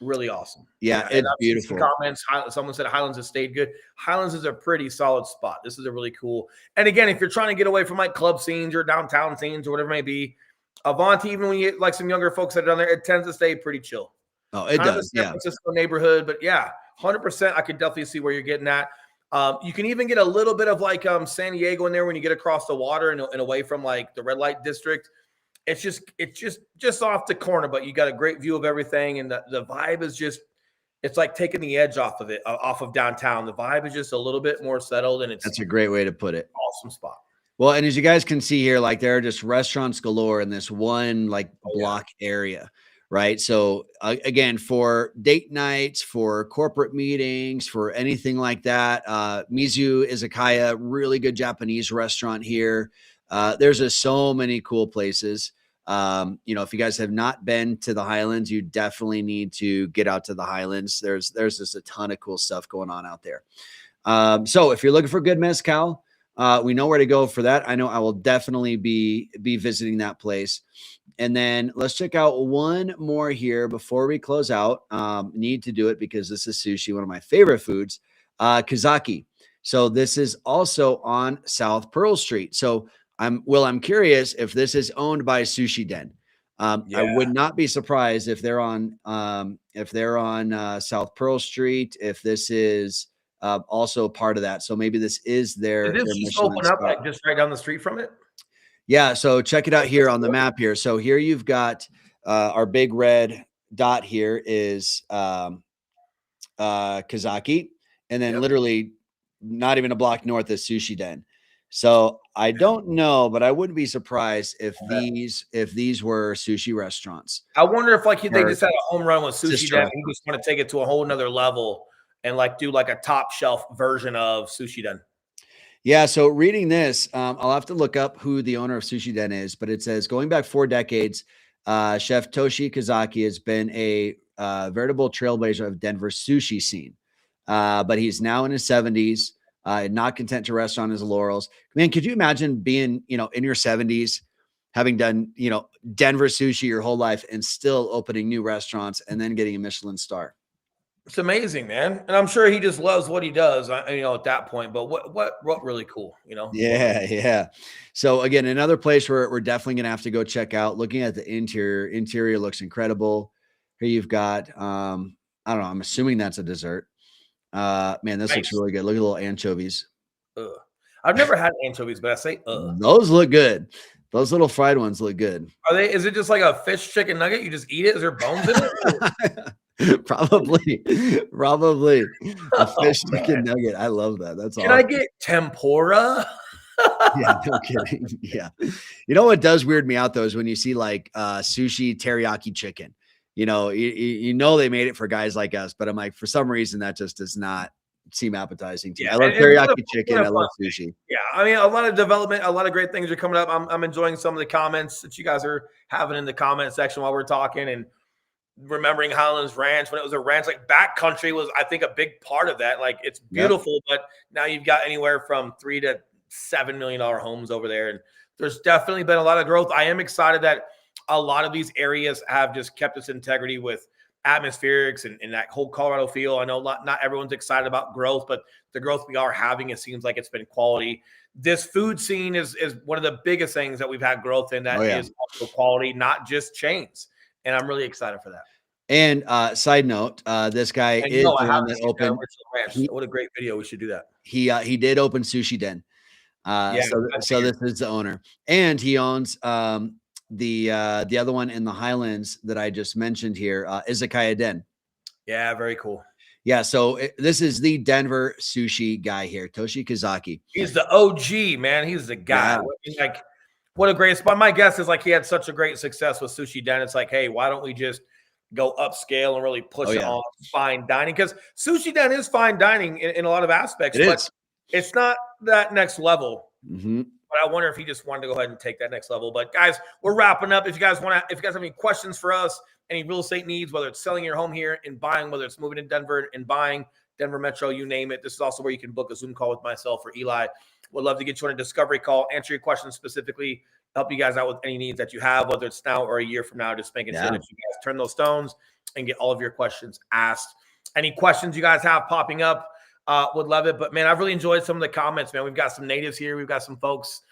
Really awesome. Yeah, it's beautiful. Comments. Someone said Highlands has stayed good. Highlands is a pretty solid spot. This is a really cool. And again, if you're trying to get away from like club scenes or downtown scenes or whatever it may be, Avanti, even when you get like some younger folks that are down there, it tends to stay pretty chill. Oh, it does. San Francisco neighborhood, but yeah, 100%. I could definitely see where you're getting at. You can even get a little bit of like San Diego in there when you get across the water and away from like the red light district. It's just off the corner, but you got a great view of everything, and the vibe is just it's like taking the edge off of it, off of downtown. The vibe is just a little bit more settled, and that's a great way to put it. Awesome spot. Well, and as you guys can see here, like there are just restaurants galore in this one like block area. Right. So again, for date nights, for corporate meetings, for anything like that, Mizu Izakaya, really good Japanese restaurant here. There's just so many cool places. If you guys have not been to the Highlands, you definitely need to get out to the Highlands. There's just a ton of cool stuff going on out there. So if you're looking for good mezcal, we know where to go for that. I know I will definitely be visiting that place. And then let's check out one more here before we close out. Need to do it because this is sushi, one of my favorite foods, Kazaki. So this is also on South Pearl Street. So I'm curious if this is owned by Sushi Den. I would not be surprised if they're on South Pearl Street, if this is also part of that. So maybe this is their. Did this just open up like just right down the street from it? Yeah. So check it out here on the map here. So here you've got our big red dot here is Kazaki, and then literally not even a block north is Sushi Den. So I don't know, but I wouldn't be surprised if these were sushi restaurants. I wonder if like they just had a home run with Sushi Den. You just want to take it to a whole nother level and like do like a top shelf version of Sushi Den. Yeah. So reading this, I'll have to look up who the owner of Sushi Den is, but it says going back 4 decades, Chef Toshi Kazaki has been a veritable trailblazer of Denver's sushi scene. But he's now in his 70s. Not content to rest on his laurels. Man, could you imagine being, in your 70s, having done, Denver sushi your whole life and still opening new restaurants and then getting a Michelin star? It's amazing, man. And I'm sure he just loves what he does, at that point. But what really cool, Yeah, yeah. So again, another place where we're definitely gonna have to go check out. Looking at the interior, interior looks incredible. Here you've got, I don't know. I'm assuming that's a dessert. Man, this looks Nice. really good. Look at the little anchovies. Ugh. I've never had anchovies, but I say, Those look good. Those little fried ones look good. is it just like a fish chicken nugget? You just eat it? Is there bones in it? Probably a Oh, fish chicken man. nugget. I love that. That's Can I awesome. get tempura? Yeah, no kidding. Yeah. You know what does weird me out though is when you see like sushi teriyaki chicken. You know they made it for guys like us, but I'm like, for some reason that just does not seem appetizing to me. Yeah, I love and what teriyaki chicken. I a love fun thing. sushi. Yeah, I mean, a lot of development, a lot of great things are coming up. I'm enjoying some of the comments that you guys are having in the comment section while we're talking, and remembering Highlands Ranch when it was a ranch. Like backcountry was, I think, a big part of that. Like it's beautiful, but now you've got anywhere from $3 to $7 million homes over there, and there's definitely been a lot of growth. I am excited that a lot of these areas have just kept its integrity with atmospherics and that whole Colorado feel. I know not everyone's excited about growth, but the growth we are having, it seems like it's been quality. This food scene is one of the biggest things that we've had growth in. That is also quality, not just chains. And I'm really excited for that. And side note, this guy is the one that opened. What a great video. We should do that. He did open Sushi Den. So this is the owner, and he owns the other one in the Highlands that I just mentioned here, Izakaya Den. Yeah, very cool. Yeah, so this is the Denver sushi guy here, Toshi Kazaki. He's the OG, man. He's the guy. Yeah. Like, what a great spot. My guess is like he had such a great success with Sushi Den. It's like, hey, why don't we just go upscale and really push it on fine dining? Because Sushi Den is fine dining in a lot of aspects, but it's not that next level. Mm-hmm. But I wonder if he just wanted to go ahead and take that next level. But guys, we're wrapping up. If you guys have any questions for us, any real estate needs, whether it's selling your home here and buying, whether it's moving to Denver and buying, Denver Metro, you name it. This is also where you can book a Zoom call with myself or Eli. Would love to get you on a discovery call, answer your questions specifically, help you guys out with any needs that you have, whether it's now or a year from now, just making sure that you guys turn those stones and get all of your questions asked. Any questions you guys have popping up, would love it. But man, I've really enjoyed some of the comments, man. We've got some natives here. We've got some folks.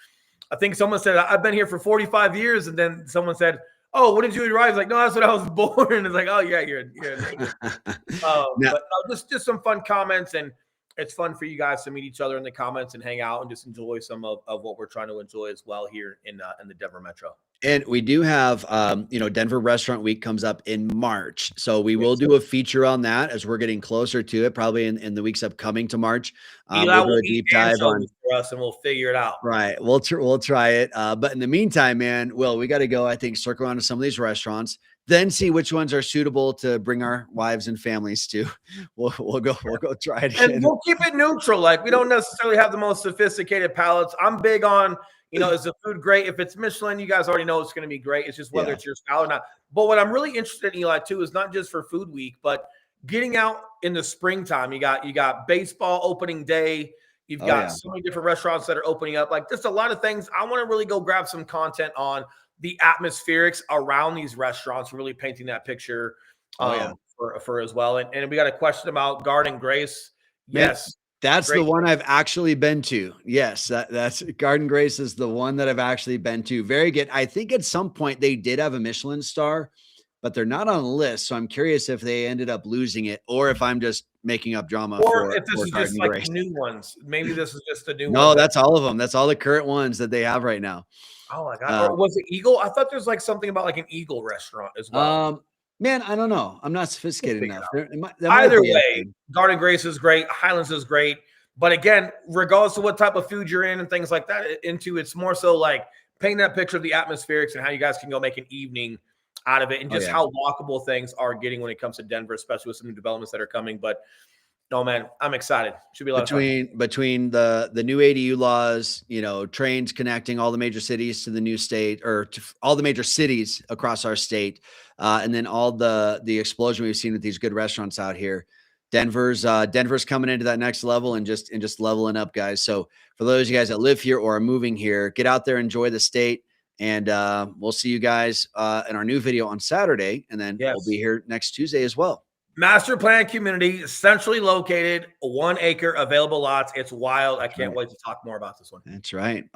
I think someone said, I've been here for 45 years. And then someone said, oh, when did you arrive? Like, no, that's when I was born. It's like, oh yeah, you're a native. But no, just some fun comments, and it's fun for you guys to meet each other in the comments and hang out and just enjoy some of what we're trying to enjoy as well here in the Denver Metro. And we do have, Denver Restaurant Week comes up in March. So we will do a feature on that as we're getting closer to it, probably in the weeks upcoming to March. We'll do a deep dive on for us and we'll figure it out. Right. We'll try it. But in the meantime, man, we got to go, I think, circle around to some of these restaurants, then see which ones are suitable to bring our wives and families to. We'll go try it. And we'll keep it neutral. Like, we don't necessarily have the most sophisticated palates. I'm big on, is the food great? If it's Michelin, you guys already know it's going to be great. It's just whether it's your style or not. But what I'm really interested in, Eli, too, is not just for food week, but getting out in the springtime. You got baseball opening day. You've got so many different restaurants that are opening up. Like, just a lot of things. I want to really go grab some content on the atmospherics around these restaurants, really painting that picture for as well. And we got a question about Garden Grace. Yes. That's the one I've actually been to. Yes, that's Garden Grace is the one that I've actually been to. Very good. I think at some point they did have a Michelin star, but they're not on the list. So I'm curious if they ended up losing it, or if I'm just making up drama. Or if this is just like the new ones. Maybe this is just the new one. No, that's all of them. That's all the current ones that they have right now. Oh my God. Or was it Eagle? I thought there's like something about like an Eagle restaurant as well. Man, I don't know. I'm not sophisticated enough. Either way, Garden Grace is great. Highlands is great. But again, regardless of what type of food you're in and things like that, it's more so like painting that picture of the atmospherics and how you guys can go make an evening out of it, and just how walkable things are getting when it comes to Denver, especially with some new developments that are coming. But no, man, I'm excited. Should be a lot of fun. Between the new ADU laws, trains connecting all the major cities to the new state, or to all the major cities across our state, and then all the explosion we've seen with these good restaurants out here. Denver's coming into that next level and just leveling up, guys. So for those of you guys that live here or are moving here, get out there, enjoy the state, and we'll see you guys in our new video on Saturday, and then we'll be here next Tuesday as well. Master plan community, centrally located, 1 acre available lots. It's wild. I can't wait to talk more about this one. That's right.